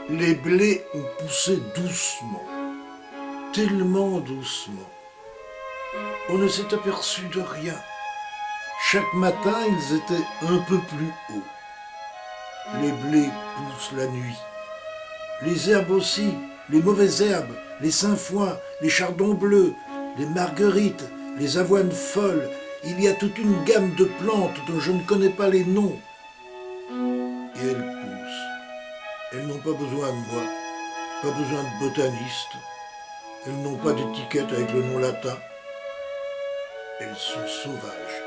Les blés ont poussé doucement, tellement doucement. On ne s'est aperçu de rien. Chaque matin, ils étaient un peu plus hauts. Les blés poussent la nuit. Les herbes aussi, les mauvaises herbes, les sainfoins, les chardons bleus, les marguerites, les avoines folles. Il y a toute une gamme de plantes dont je ne connais pas les noms. Et elles poussent. Elles n'ont pas besoin de moi, pas besoin de botaniste. Elles n'ont pas d'étiquette avec le nom latin. Elles sont sauvages.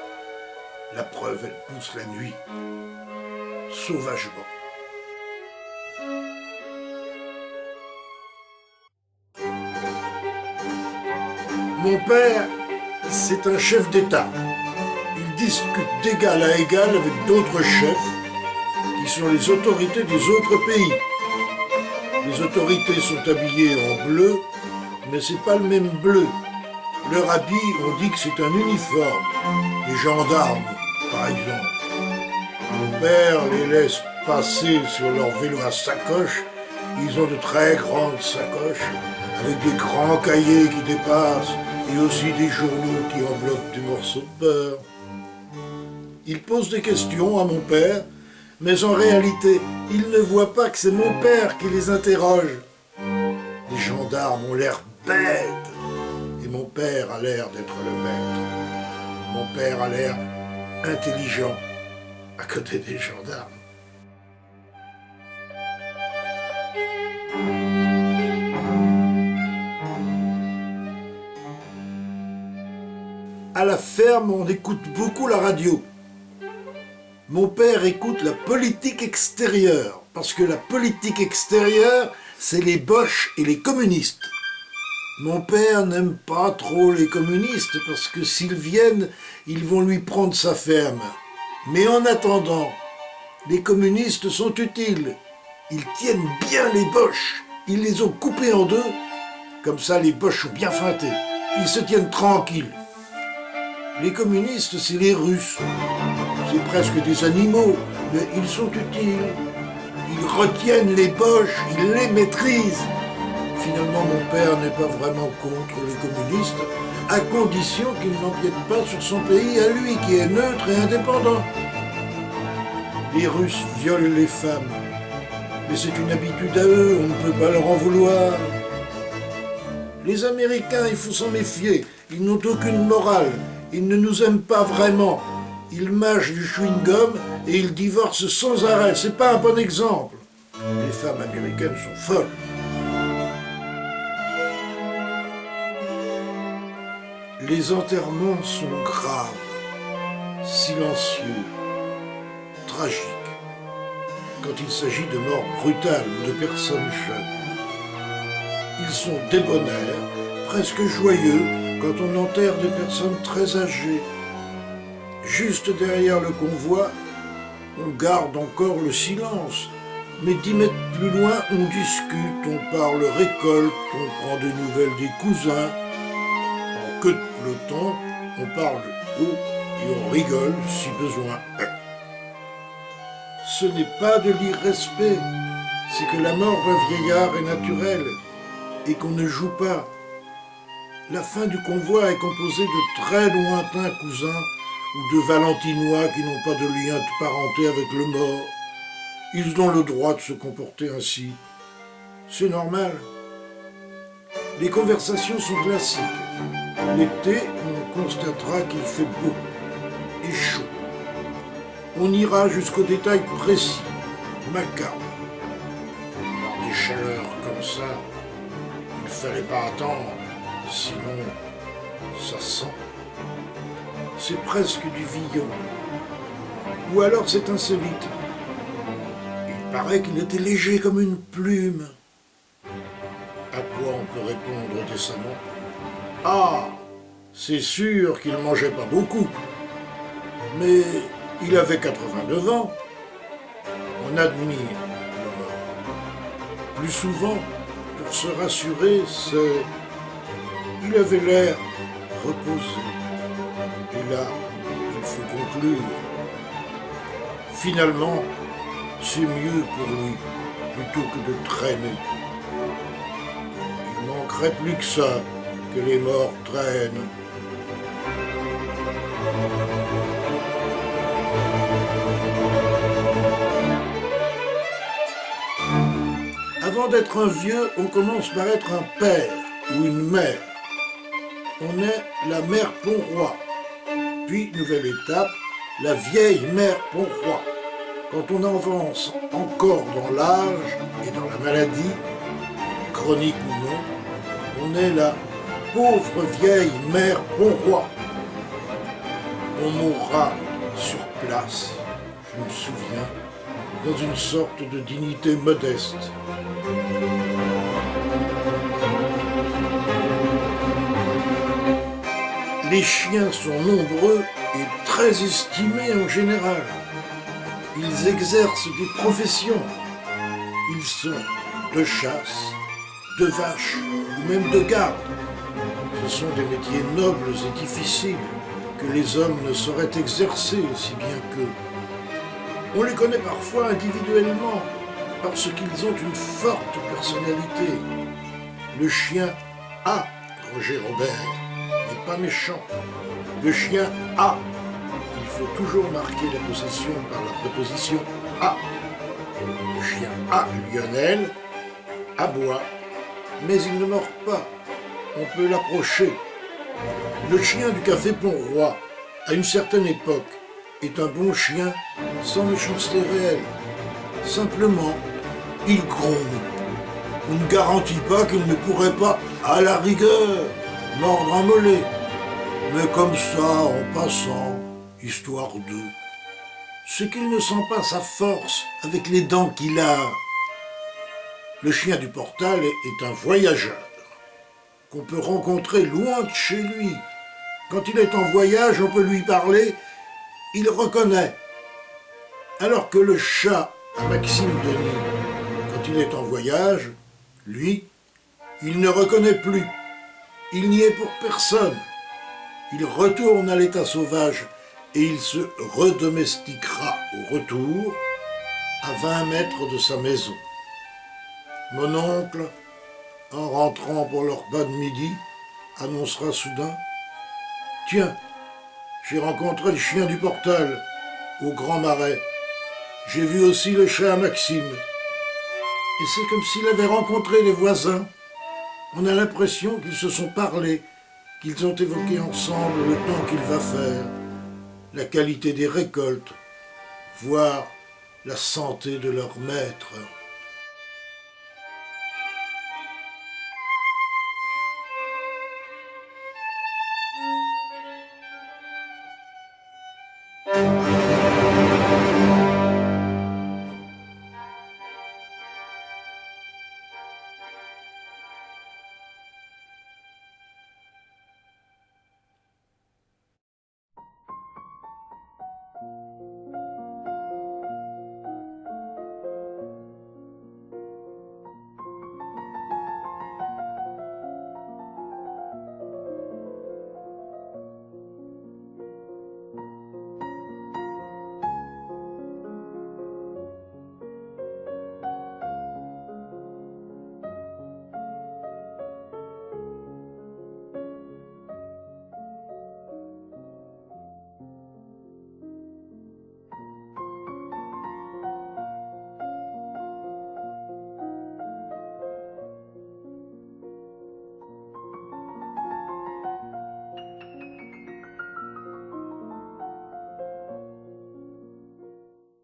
La preuve, elles poussent la nuit. Sauvagement. Mon père, c'est un chef d'État. Il discute d'égal à égal avec d'autres chefs qui sont les autorités des autres pays. Les autorités sont habillées en bleu, mais c'est pas le même bleu. Leur habit, on dit que c'est un uniforme. Les gendarmes, par exemple. Mon père les laisse passer sur leur vélo à sacoche. Ils ont de très grandes sacoches, avec des grands cahiers qui dépassent, et aussi des journaux qui enveloppent des morceaux de beurre. Ils posent des questions à mon père, mais en réalité, ils ne voient pas que c'est mon père qui les interroge. Les gendarmes ont l'air bêtes, et mon père a l'air d'être le maître. Mon père a l'air intelligent à côté des gendarmes. À la ferme, on écoute beaucoup la radio. Mon père écoute la politique extérieure, parce que la politique extérieure, c'est les boches et les communistes. Mon père n'aime pas trop les communistes, parce que s'ils viennent, ils vont lui prendre sa ferme. Mais en attendant, les communistes sont utiles. Ils tiennent bien les boches. Ils les ont coupées en deux. Comme ça, les boches sont bien feintées. Ils se tiennent tranquilles. Les communistes, c'est les Russes. C'est presque des animaux, mais ils sont utiles. Ils retiennent les boches, ils les maîtrisent. Finalement, mon père n'est pas vraiment contre les communistes, à condition qu'ils n'empiètent pas sur son pays à lui, qui est neutre et indépendant. Les Russes violent les femmes, mais c'est une habitude à eux, on ne peut pas leur en vouloir. Les Américains, il faut s'en méfier, ils n'ont aucune morale. Ils ne nous aiment pas vraiment. Ils mâchent du chewing-gum et ils divorcent sans arrêt. C'est pas un bon exemple. Les femmes américaines sont folles. Les enterrements sont graves, silencieux, tragiques. Quand il s'agit de morts brutales ou de personnes jeunes. Ils sont débonnaires, presque joyeux, quand on enterre des personnes très âgées. Juste derrière le convoi, on garde encore le silence. Mais 10 mètres plus loin, on discute, on parle récolte, on prend des nouvelles des cousins. En queue de peloton, on parle haut et on rigole si besoin est. Ce n'est pas de l'irrespect, c'est que la mort d'un vieillard est naturelle et qu'on ne joue pas. La fin du convoi est composée de très lointains cousins ou de valentinois qui n'ont pas de lien de parenté avec le mort. Ils ont le droit de se comporter ainsi. C'est normal. Les conversations sont classiques. L'été, on constatera qu'il fait beau et chaud. On ira jusqu'aux détails précis, macabres. Dans des chaleurs comme ça, il ne fallait pas attendre. Sinon, ça sent. C'est presque du villon. Ou alors c'est insolite. Il paraît qu'il était léger comme une plume. À quoi on peut répondre décemment? Ah, c'est sûr qu'il ne mangeait pas beaucoup. Mais il avait 89 ans. On admire le mort. Plus souvent, pour se rassurer, c'est... Il avait l'air reposé. Et là, il faut conclure. Finalement, c'est mieux pour lui. plutôt que de traîner. Il manquerait plus que ça, que les morts traînent. Avant d'être un vieux, on commence par être un père ou une mère. On est la mère Pont-Roi. Puis, nouvelle étape, la vieille mère Pont-Roi. Quand on avance encore dans l'âge et dans la maladie, chronique ou non, on est la pauvre vieille mère Pont-Roi. On mourra sur place, je me souviens, dans une sorte de dignité modeste. Les chiens sont nombreux et très estimés en général. Ils exercent des professions. Ils sont de chasse, de vache ou même de garde. Ce sont des métiers nobles et difficiles que les hommes ne sauraient exercer aussi bien qu'eux. On les connaît parfois individuellement parce qu'ils ont une forte personnalité. Le chien a Roger Robert n'est pas méchant. Le chien a. Il faut toujours marquer la possession par la préposition a. Le chien a Lionel, aboie, mais il ne mord pas. On peut l'approcher. Le chien du café Pont-Roi, à une certaine époque, est un bon chien sans méchanceté réelle. Simplement, il gronde. On ne garantit pas qu'il ne pourrait pas, à la rigueur, mordre un mollet. Mais comme ça, en passant, histoire de... C'est qu'il ne sent pas sa force avec les dents qu'il a. Le chien du Portal est un voyageur qu'on peut rencontrer loin de chez lui. Quand il est en voyage, on peut lui parler, il reconnaît. Alors que le chat à Maxime Denis, quand il est en voyage, lui, il ne reconnaît plus. Il n'y est pour personne. Il retourne à l'état sauvage et il se redomestiquera au retour à 20 mètres de sa maison. Mon oncle, en rentrant pour leur repas de midi, annoncera soudain « Tiens, j'ai rencontré le chien du Portal, au Grand Marais. J'ai vu aussi le chat à Maxime. » Et c'est comme s'il avait rencontré les voisins. On a l'impression qu'ils se sont parlé, qu'ils ont évoqué ensemble le temps qu'il va faire, la qualité des récoltes, voire la santé de leur maître.